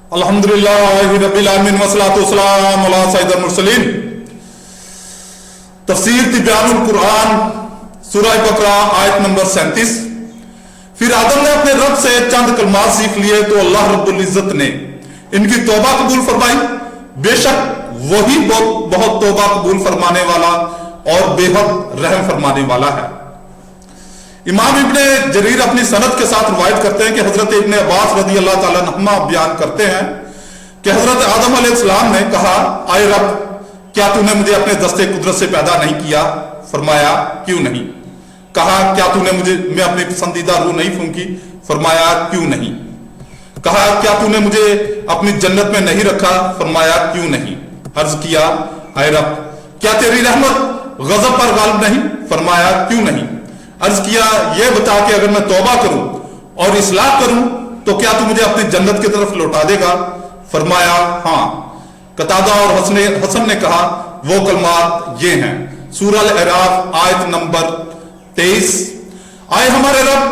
अल्हम्दुलिल्लाहि रब्बिल आलमीन वस्सलातु वस्सलामु अला सय्यिदिल मुरसलीन। तफसीर तिब्यानुल कुरान सूरह बकरा आयत नंबर 37। फिर आदम ने अपने रब से चंद कलमात सीख लिए तो अल्लाह रब्बुल इज्जत ने इनकी तौबा कबूल फरमाई। बेशक वही बहुत तौबा कबूल फरमाने वाला और बेहद रहम फरमाने वाला है। इमाम इब्ने जरीर अपनी सनद के साथ रवायत करते हैं कि हजरत इब्ने अब्बास रज़ी अल्लाह ताला अन्हुमा बयान करते हैं कि हजरत आदम अलैहिस्सलाम ने कहा, आए रब, क्या तूने मुझे अपने दस्ते कुदरत से पैदा नहीं किया? फरमाया, क्यों नहीं? कहा, क्या तूने मैं अपनी पसंदीदा रूह नहीं फूंकी? फरमाया, क्यों नहीं? कहा, क्या तूने मुझे अपनी जन्नत में नहीं रखा? फरमाया, क्यों नहीं? अर्ज किया, आए रब, क्या तेरी रहमत गजब पर गालिब नहीं? फरमाया, क्यों नहीं? अर्ज किया, यह बता कि अगर मैं तौबा करूं और इस्लाह करूं तो क्या तू मुझे अपनी जन्नत की तरफ लौटा देगा? फरमाया, हाँ। कतादा और हसन ने कहा, वो कलमात ये हैं। सूरह अल-अराफ आयत नंबर 23। आए हमारे रब,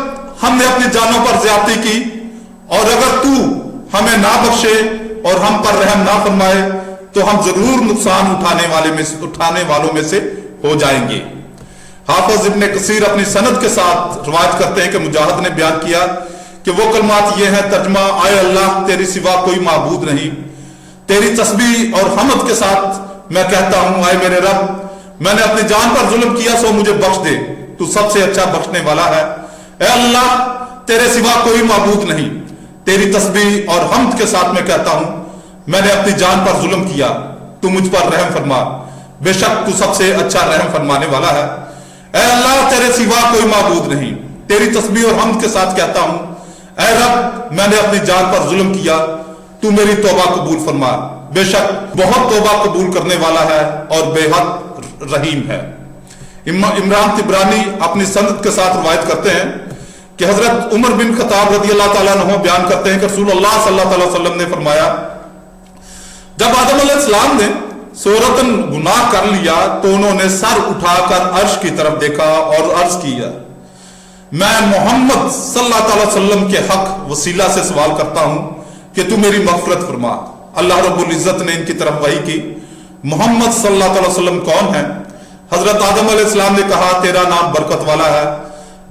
हमने अपनी जानों पर ज्यादती की और अगर तू हमें ना बख्शे और हम पर रहम ना फरमाए तो हम जरूर नुकसान उठाने वालों में से हो जाएंगे। हाफिज इब्ने कसीर अपनी सनद के साथ रवायत करते हैं कि मुजाहिद ने बयान किया कि वो कलमात ये हैं। तर्जमा, आए अल्लाह, तेरी सिवा कोई माबूद नहीं, तेरी तस्बीह और हमद के साथ मैं कहता हूं, आए मेरे रब, मैंने अपनी जान पर जुल्म किया सो मुझे बख्श दे, तू सबसे अच्छा बख्शने वाला है। ए अल्लाह, तेरे सिवा कोई माबूद नहीं, तेरी तस्बीह और हमद के साथ मैं कहता हूं, मैंने अपनी जान पर जुल्म किया, तू मुझ पर रहम फरमा, बेशक तू सबसे अच्छा रहम फरमाने वाला है। ऐ अल्लाह, तेरे सिवा कोई माबूद नहीं, तेरी तस्बीह और हमद के साथ कहता हूं, ऐ रब, मैंने अपनी जान पर जुल्म किया, तू मेरी तौबा कबूल फरमा, बेशक बहुत तौबा कबूल करने वाला है और बेहद रहीम है। इमरान तिब्रानी अपनी सनद के साथ रवायत करते हैं कि हजरत उमर बिन खत्ताब रज़ी अल्लाह ताला अन्हु बयान करते हैं कि रसूलुल्लाह सल्लल्लाहु अलैहि वसल्लम ने फरमाया, जब आदम अलैहिस्सलाम ने सूरतन गुनाह कर लिया तो उन्होंने सर उठाकर अर्श की तरफ देखा और अर्ज किया, मैं मोहम्मद सल्लल्लाहु अलैहि वसल्लम के हक वसीला से सवाल करता हूं कि तू मेरी मग़फ़िरत फरमा। अल्लाह रब्बुल इज्जत ने इनकी तरफ वही की, मोहम्मद सल्लल्लाहु अलैहि वसल्लम कौन है? हजरत आदम अलैहिस्सलाम ने कहा, तेरा नाम बरकत वाला है।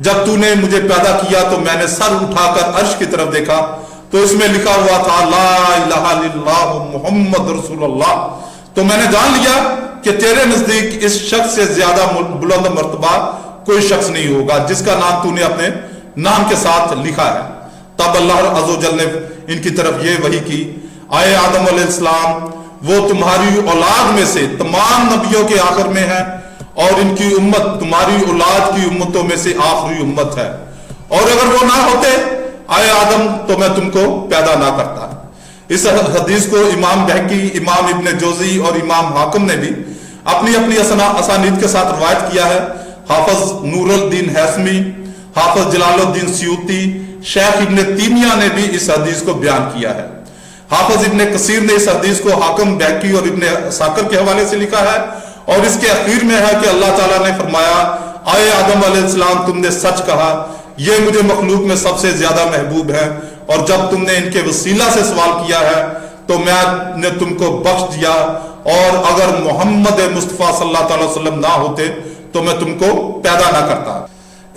जब तूने मुझे पैदा किया तो मैंने सर उठाकर अर्श की तरफ देखा तो इसमें लिखा हुआ था, ला इलाहा इल्लल्लाह मुहम्मद रसूलुल्लाह। तो मैंने जान लिया कि तेरे नजदीक इस शख्स से ज्यादा बुलंद मर्तबा कोई शख्स नहीं होगा जिसका नाम तूने अपने नाम के साथ लिखा है। तब अल्लाह अज़्ज़ व जल ने इनकी तरफ ये वही की, आए आदम अलैहिस्सलाम, वो तुम्हारी औलाद में से तमाम नबियों के आखिर में है और इनकी उम्मत तुम्हारी औलाद की उम्मतों में से आखिरी उम्मत है, और अगर वो ना होते आए आदम तो मैं तुमको पैदा ना करता। इस हदीस को इमाम बहकी, इमाम इब्ने जोजी और इमाम हाकिम ने भी अपनी अपनी असानीद के साथ रवायत किया है। हाफिज नूरुद्दीन हैसमी, हाफिज जलालुद्दीन सियूती, शेख इब्ने तीमिया ने भी इस हदीस को बयान किया है। हाफिज इब्ने कसीर ने इस हदीस को हाकिम, बहकी और इब्ने साकर के हवाले से लिखा है और इसके आखिर में है कि अल्लाह ताला ने फरमाया, आए आदम अलैहिस्सलाम, तुमने सच कहा, ये मुझे मखलूक में सबसे ज्यादा महबूब है और जब तुमने इनके वसीला से सवाल किया है तो मैंने तुमको बख्श दिया, और अगर मोहम्मद मुस्तफा सल्लल्लाहु अलैहि वसल्लम ना होते तो मैं तुमको पैदा ना करता।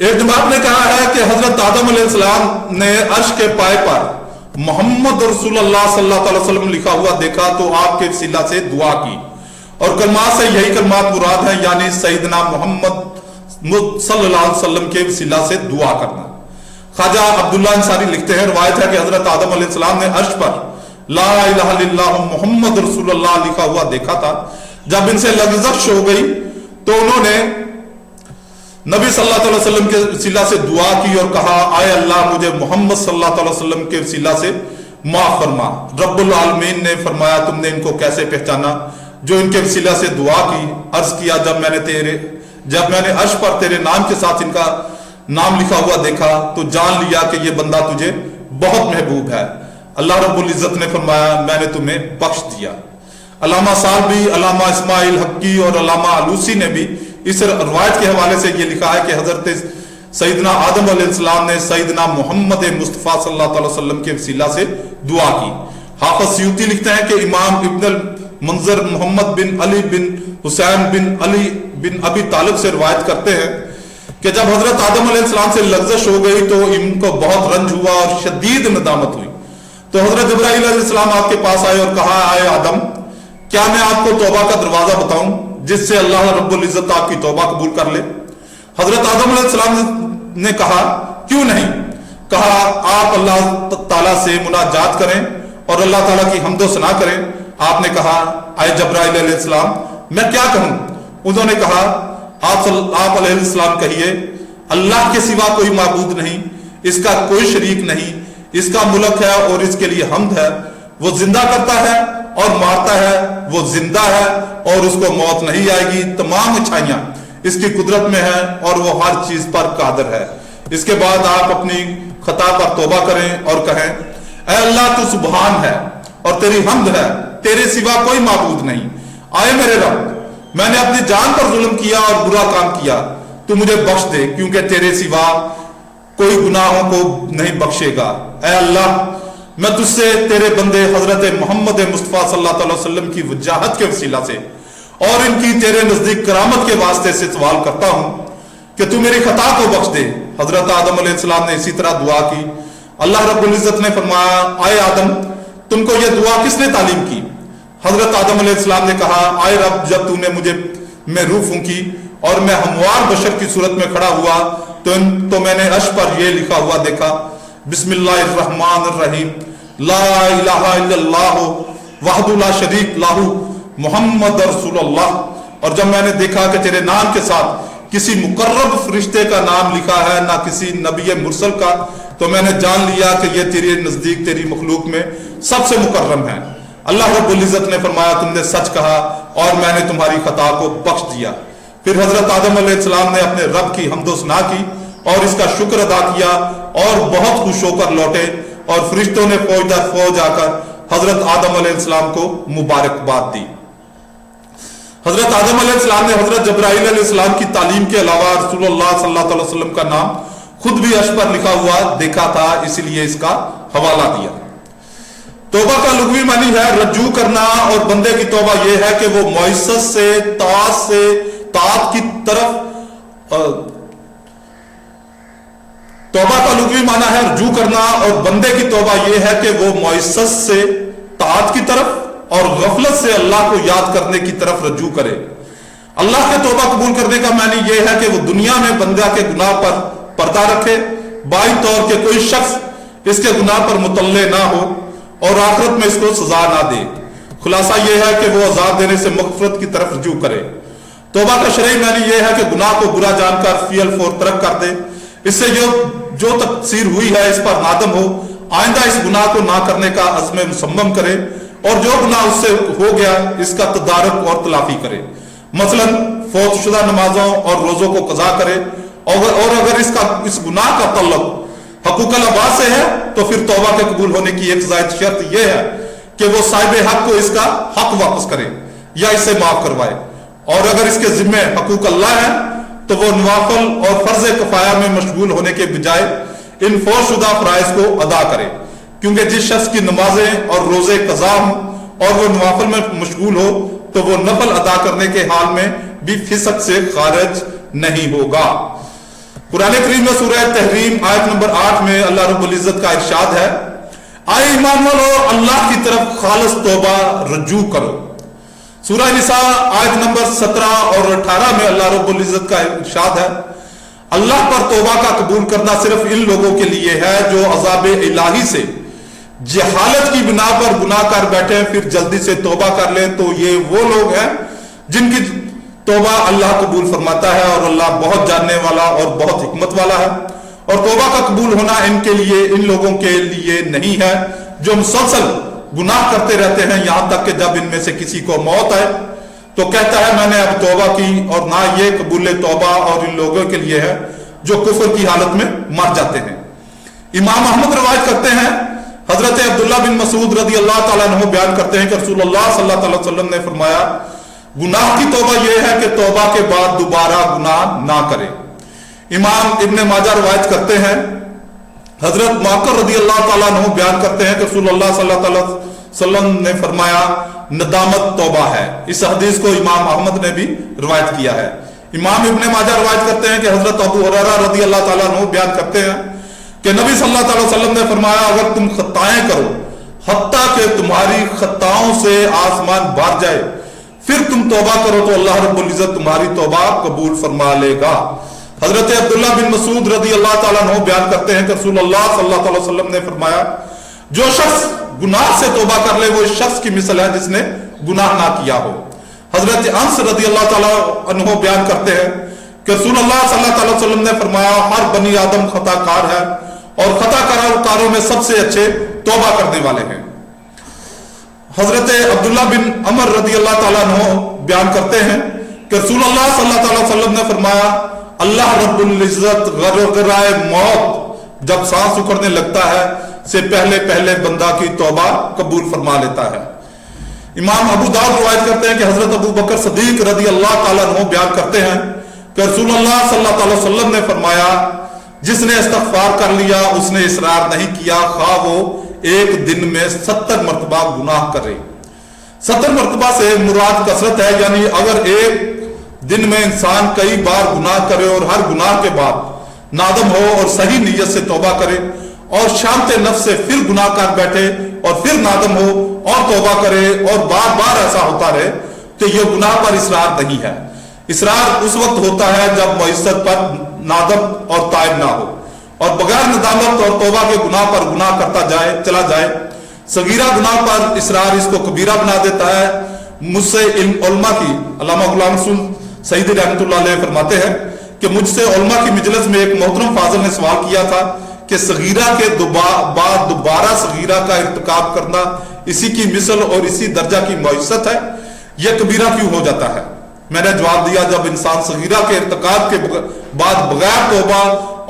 एक जमात ने कहा है कि हजरत आदम अलैहिस्सलाम ने अर्श के पाए पर मोहम्मद रसूलुल्लाह सल्लल्लाहु अलैहि वसल्लम लिखा हुआ देखा तो आपके वसीला से दुआ की, और कलमात से यही कलमात मुराद है, यानी सैयदना मोहम्मद सल्लल्लाहु अलैहि वसल्लम के वसीला से दुआ करना। ख्वाजा अब्दुल्ला अंसारी लिखते हैं, रवायत है कि हजरत आदम अलैहिस्सलाम ने अर्श पर ला इलाहा इल्लल्लाह मुहम्मद रसूलुल्लाह लिखा हुआ देखा था। जब इनसे लग़ज़श हो गई तो उन्होंने नबी सल्लल्लाहु अलैहि वसल्लम के वसीला से दुआ की और कहा, आए अल्लाह, मुझे मोहम्मद सल्लल्लाहु अलैहि वसल्लम के वसीला से माफ फरमा। रब्बुल आलमीन ने फरमाया, तुमने इनको कैसे पहचाना? जो इनके वसीला से दुआ की। अर्ज किया, जब मैंने अर्श पर तेरे नाम के साथ इनका नाम लिखा हुआ देखा तो जान लिया कि ये बंदा तुझे बहुत महबूब है। अल्लाह रब्बुल इज्जत ने फरमाया, मैंने तुम्हें बख्श दिया। अल्लामा सालबी, अल्लामा इस्माइल हक्की और अल्लामा आलूसी ने भी इस रवायत के हवाले से ये लिखा है कि हजरत सैयदना आदम अलैहिस्सलाम ने सैयदना मोहम्मद मुस्तफ़ा सल्लल्लाहु अलैहि वसल्लम के वसीला से दुआ की हाफिज सयूती लिखते हैं कि इमाम इब्न मंजर मोहम्मद बिन अली बिन हुसैन बिन अली बिन अबी तालिब से रिवायत करते हैं कि जब हजरत आदम अलैहिस्सलाम से लग़्ज़श हो गई तो इनको बहुत रंज हुआ और शदीद नदामत हुई। तो हजरत जिब्राइल अलैहिस्सलाम आपके पास आए और कहा, आए आदम, क्या मैं आपको तौबा का दरवाजा बताऊं जिससे अल्लाह रब्बुल इज्जत आपकी तौबा कबूल कर ले? हजरत आदम अलैहिस्सलाम ने कहा, क्यों नहीं? कहा, आप अल्लाह ताला से मुनाजात करें और अल्लाह ताला की हम्दो सना करें। आपने कहा, आए जिब्राइल अलैहिस्सलाम, मैं क्या कहूं? उन्होंने कहा, आप अलैहिस्सलाम कहिए, अल्लाह के सिवा कोई माबूद नहीं, इसका कोई शरीक नहीं, इसका मुल्क है और इसके लिए हम्द है। वो जिंदा करता है और मारता है, वो जिंदा है और उसको मौत नहीं आएगी। तमाम अच्छाइयां इसकी कुदरत में है और वो हर चीज पर कादिर है। इसके बाद आप अपनी खता पर तौबा करें और कहें, ऐ अल्लाह, तू सुबहान है और तेरी हम्द है, तेरे सिवा कोई माबूद नहीं। आए मेरे रब, मैंने अपनी जान पर जुल्म किया और बुरा काम किया, तू मुझे बख्श दे, क्योंकि तेरे सिवा कोई गुनाहों को नहीं बख्शेगा। ऐ अल्लाह, मैं तुझसे तेरे बंदे हजरत मोहम्मद मुस्तफा सल्लल्लाहु अलैहि वसल्लम की वजाहत के वसीला से और इनकी तेरे नजदीक करामत के वास्ते से सवाल करता हूं कि तू मेरी खता को बख्श दे। हजरत आदम अलैहिस्सलाम ने इसी तरह दुआ की। अल्लाह रब्बुल इज्जत ने फरमाया, आए आदम, तुमको यह दुआ किसने तालीम की? हजरत आदम अलैहिस्सलाम ने कहा, आए रब, जब तूने मुझे में रूह फूंकी और मैं हमवार बशर की सूरत में खड़ा हुआ तो मैंने अर्श पर यह लिखा हुआ देखा, बिस्मिल्लाहिर्रहमानिर्रहीम, ला इलाहा इल्लल्लाहु वहदहु ला शरीक लहू मुहम्मद रसूलुल्लाह। और जब मैंने देखा कि तेरे नाम के साथ किसी मुकर्रब फरिश्ते का नाम लिखा है, ना किसी नबी मुरसल का, तो मैंने जान लिया कि यह तेरे नजदीक तेरी मखलूक में सबसे मुकर्रम है। अल्लाह रब्बुल इज्जत ने फरमाया, तुमने सच कहा और मैंने तुम्हारी खता को बख्श दिया। फिर हजरत आदम अलैहिस्सलाम ने अपने रब की हम्दो सना की और इसका शुक्र अदा किया और बहुत खुश होकर लौटे और फरिश्तों ने फौज दर फौज आकर हजरत आदम अलैहिस्सलाम को मुबारकबाद दी। हजरत आदम अलैहिस्सलाम ने हजरत जिब्राइल अलैहिस्सलाम की तालीम के अलावा रसूलुल्लाह सल्लल्लाहु अलैहि वसल्लम का नाम खुद भी अर्श पर लिखा हुआ देखा था, इसलिए इसका हवाला दिया। तौबा का लुग़वी मानी है रज्जू करना और बंदे की तौबा यह है कि वो मुयस्सस से तात की तरफ तौबा का लुग़वी माना है रज्जू करना और बंदे की तौबा यह है कि वो मुयस्सस से तात की तरफ और गफलत से अल्लाह को याद करने की तरफ रज्जू करे। अल्लाह के तौबा कबूल करने का मानी यह है कि वो दुनिया में बंदा के गुनाह पर पर्दा रखे, बाई तौर के कोई शख्स इसके गुनाह पर मुतल्ले ना हो और आखिरत में इसको सजा ना दे। खुलासा यह है कि वो अजाब देने से मग़फ़िरत की तरफ रजू करे। तौबा का शरई मानी यह है कि गुनाह को बुरा जानकर फियल फौर तरक कर दे, इससे जो तकसीर हुई है इस पर नादम हो, आइंदा इस गुनाह को ना करने का अज़्म मुसम्मम करे और जो गुनाह उससे हो गया इसका तदारुक और तलाफी करे। मसलन फौतशुदा नमाजों और रोजों को कज़ा करे और अगर इस गुनाह का तल्लुक हकूक़ल अब्बाद से है तो फिर तौबा के कबूल होने की एक ज़ायद शर्त यह है कि वो साहिब हक को इसका हक वापस करे या इसे माफ करवाए, और अगर इसके जिम्मे हकूक़ अल्लाह है तो वो नवाफिल और फर्ज कफाया में मशगूल होने के बजाय इन फौशुदा फराइज को अदा करे, क्योंकि जिस शख्स की नमाजें और रोजे कज़ा हों और वो नवाफिल में मशगूल हो तो वो नफल अदा करने के हाल में भी फिसक से खारिज नहीं होगा। कुरान करीम में सूरह तहरीम आयत नंबर 8 में अल्लाह रब्बुल इज्जत का इरशाद है, आए ईमान वालो, अल्लाह की तरफ खालिस तौबा रजू करो। सूरह निसा आयत नंबर 17 और 18 में अल्लाह रब्बुल इज्जत का इरशाद है, अल्लाह पर तौबा का कबूल करना सिर्फ इन लोगों के लिए है जो अज़ाब इलाही से जहालत की बिना पर गुनाह कर बैठे फिर जल्दी से तौबा कर ले, तो ये वो लोग हैं जिनकी तौबा अल्लाह कबूल फरमाता है और अल्लाह बहुत जानने वाला और बहुत हिकमत वाला है। और तौबा का कबूल होना इनके लिए, इन लोगों के लिए नहीं है जो मुसलसल गुनाह करते रहते हैं यहां तक कि जब इनमें से किसी को मौत आए तो कहता है मैंने अब तौबा की, और ना ये कबूल तौबा और इन लोगों के लिए है जो कुफर की हालत में मर जाते हैं। इमाम अहमद रवायत करते हैं, हजरत अब्दुल्लाह बिन मसूद रज़ी अल्लाह ताला अन्हु बयान करते हैं कि रसूलुल्लाह सल्लल्लाहु अलैहि वसल्लम ने फरमाया, गुनाह की तौबा यह है कि तौबा के बाद दोबारा गुनाह ना करे। इमाम इब्ने माजा रवायत करते हैं, हजरत मुअक्कर रज़ी अल्लाह ताला अन्हु बयान करते हैं कि रसूलुल्लाह सल्लल्लाहु अलैहि वसल्लम ने फरमाया नदामत तौबा है। इस हदीस को इमाम अहमद ने भी रिवायत किया है। इमाम इब्ने माजा रिवायत करते हैं कि हजरत अबू हुरैरा रज़ी अल्लाह ताला अन्हु बयान करते हैं कि नबी सल्लल्लाहु अलैहि वसल्लम ने फरमाया अगर तुम खताएं करो हत्ता कि तुम्हारी खताओं से आसमान भर जाए, फिर तुम तौबा करो तो अल्लाह रब्बुल इज्जत तुम्हारी तौबा कबूल फरमा लेगा। हजरत अब्दुल्लाह बिन मसूद रज़ी अल्लाह ताला अन्हु बयान करते हैं कि रसूलुल्लाह सल्लल्लाहु अलैहि वसल्लम ने फरमाया जो शख्स गुनाह से तौबा कर ले वो इस शख्स की मिसाल है जिसने गुनाह ना किया हो। हजरत अंस रज़ी अल्लाह ताला अन्हु बयान करते हैं कि रसूलुल्लाह सल्लल्लाहु अलैहि वसल्लम ने फरमाया हर बनी आदम खताकार है और खताकारों में सबसे अच्छे तौबा करने वाले हैं। हजरत अब्दुल्लाह बिन अमर रज़ी अल्लाह ताला अन्हु बयान करते हैं कि रसूलुल्लाह सल्लल्लाहु अलैहि वसल्लम ने फरमाया अल्लाह रब्बुल इज्जत गरगराए मौत जब सांस उखड़ने लगता है से पहले पहले बंदा की तौबा कबूल फरमा लेता है। इमाम अबू दाऊद रिवायत करते हैं कि हजरत अबू बकर सदीक रज़ी अल्लाह ताला अन्हु बयान करते हैं कि रसूलुल्लाह सल्लल्लाहु अलैहि वसल्लम ने फरमाया जिसने इस्तग़फ़ार कर लिया उसने इसरार नहीं किया खा वो एक दिन में 70 मरतबा गुनाह करे। 70 मरतबा से मुराद कसरत है, यानी अगर एक दिन में इंसान कई बार गुनाह करे और हर गुनाह के बाद नादम हो और सही नीयत से तौबा करे और शांत नफ्स से फिर गुनाह कर बैठे और फिर नादम हो और तौबा करे और बार बार ऐसा होता रहे तो यह गुनाह पर इसरार नहीं है। इसरार उस वक्त होता है जब मुइस्सत पर नादम और ताइब ना हो और बगैर नदामत और तौबा के गुनाह पर गुनाह करता जाए चला जाए। सगीरा गुनाह पर इसरार इसको कबीरा बना देता है। मुझसे उलमा की अल्लामा गुलाम रसूल सईदी रहमतुल्लाह अलैह फरमाते हैं कि मुझसे उलमा की मजलिस में एक मोहतरम फाजिल ने सवाल किया था कि सगीरा के बाद दोबारा सगीरा का इर्तिकाब करना इसी की मिसल और इसी दर्जा की मुइस्सत है, यह कबीरा क्यों हो जाता है? मैंने जवाब दिया जब इंसान सगीरा के इर्तिकाब के बाद बगैर तौबा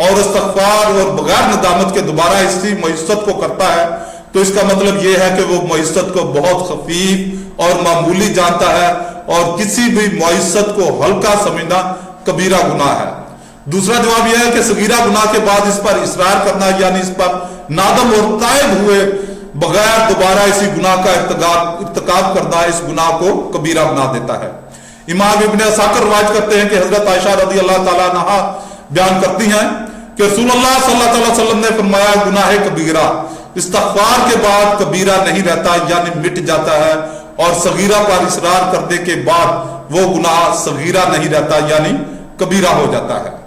और इस्तग़फ़ार और बगैर नदामत के दोबारा इसी मुइस्सत को करता है तो इसका मतलब यह है कि वो मुइस्सत को बहुत खफीफ और मामूली जानता है और किसी भी मुइस्सत को हल्का समझना कबीरा गुनाह है। दूसरा जवाब यह है कि सगीरा गुनाह के बाद इस पर इसरार करना यानी इस पर नादम और ताइब हुए बगैर दोबारा इसी गुनाह का इर्तिकाब करना इस गुनाह को कबीरा बना देता है। इमाम इब्ने असाकिर रिवायत करते हैं कि हजरत आयशा रज़ी अल्लाह ताला अन्हा बयान करती हैं कि रसूलुल्लाह सल्लल्लाहु अलैहि वसल्लम ने फरमाया गुनाह कबीरा इस्तग़फ़ार के बाद कबीरा नहीं रहता यानी मिट जाता है और सगीरा पर इसरार करने के बाद वो गुनाह सगीरा नहीं रहता यानी कबीरा हो जाता है।